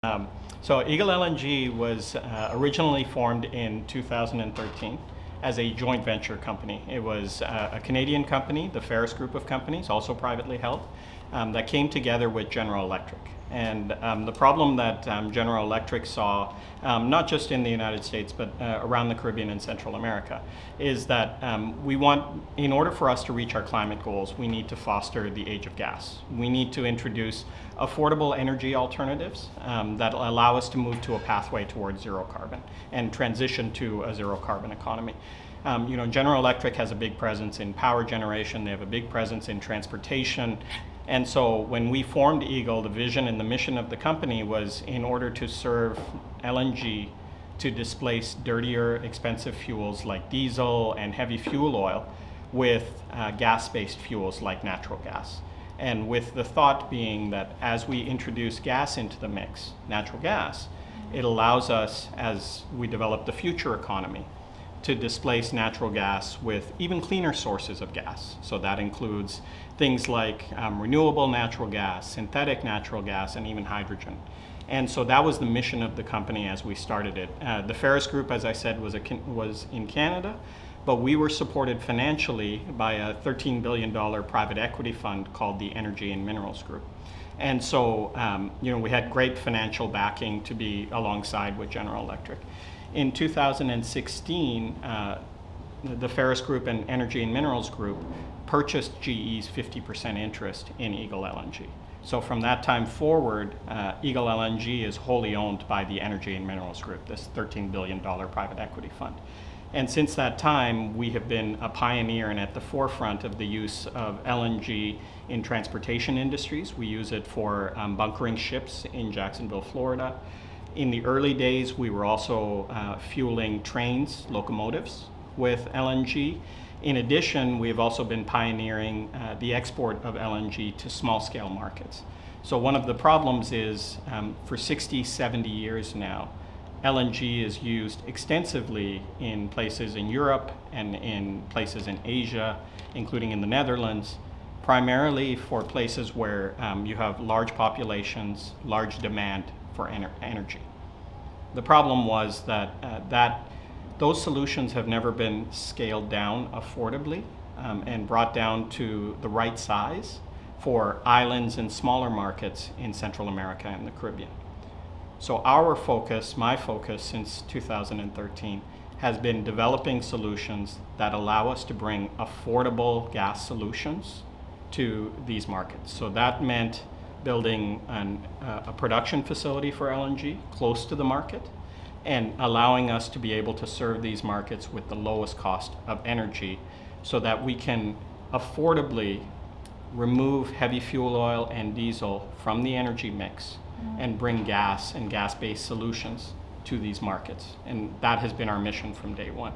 So Eagle LNG was originally formed in 2013 as a joint venture company. It was a Canadian company, the Ferris Group of companies, also privately held, that came together with General Electric. And the problem that General Electric saw, not just in the United States, but around the Caribbean and Central America, is that in order for us to reach our climate goals, we need to foster the age of gas. We need to introduce affordable energy alternatives that allow us to move to a pathway towards zero carbon and transition to a zero carbon economy. General Electric has a big presence in power generation, they have a big presence in transportation. And so when we formed Eagle, the vision and the mission of the company was in order to serve LNG to displace dirtier, expensive fuels like diesel and heavy fuel oil with gas-based fuels like natural gas. And with the thought being that as we introduce gas into the mix, natural gas, it allows us, as we develop the future economy, to displace natural gas with even cleaner sources of gas. So that includes things like renewable natural gas, synthetic natural gas, and even hydrogen. And so that was the mission of the company as we started it. The Ferris Group, as I said, was in Canada, but we were supported financially by a $13 billion private equity fund called the Energy and Minerals Group. And so we had great financial backing to be alongside with General Electric. In 2016, the Ferris Group and Energy and Minerals Group purchased GE's 50% interest in Eagle LNG. So from that time forward, Eagle LNG is wholly owned by the Energy and Minerals Group, this $13 billion private equity fund. And since that time, we have been a pioneer and at the forefront of the use of LNG in transportation industries. We use it for bunkering ships in Jacksonville, Florida. In the early days, we were also fueling trains, locomotives with LNG. In addition, we have also been pioneering the export of LNG to small-scale markets. So one of the problems is for 60, 70 years now, LNG is used extensively in places in Europe and in places in Asia, including in the Netherlands, primarily for places where you have large populations, large demand for energy. The problem was that those solutions have never been scaled down affordably and brought down to the right size for islands and smaller markets in Central America and the Caribbean. So our focus, my focus since 2013, has been developing solutions that allow us to bring affordable gas solutions to these markets. So that meant building a production facility for LNG close to the market and allowing us to be able to serve these markets with the lowest cost of energy so that we can affordably remove heavy fuel oil and diesel from the energy mix and bring gas and gas-based solutions to these markets. And that has been our mission from day one.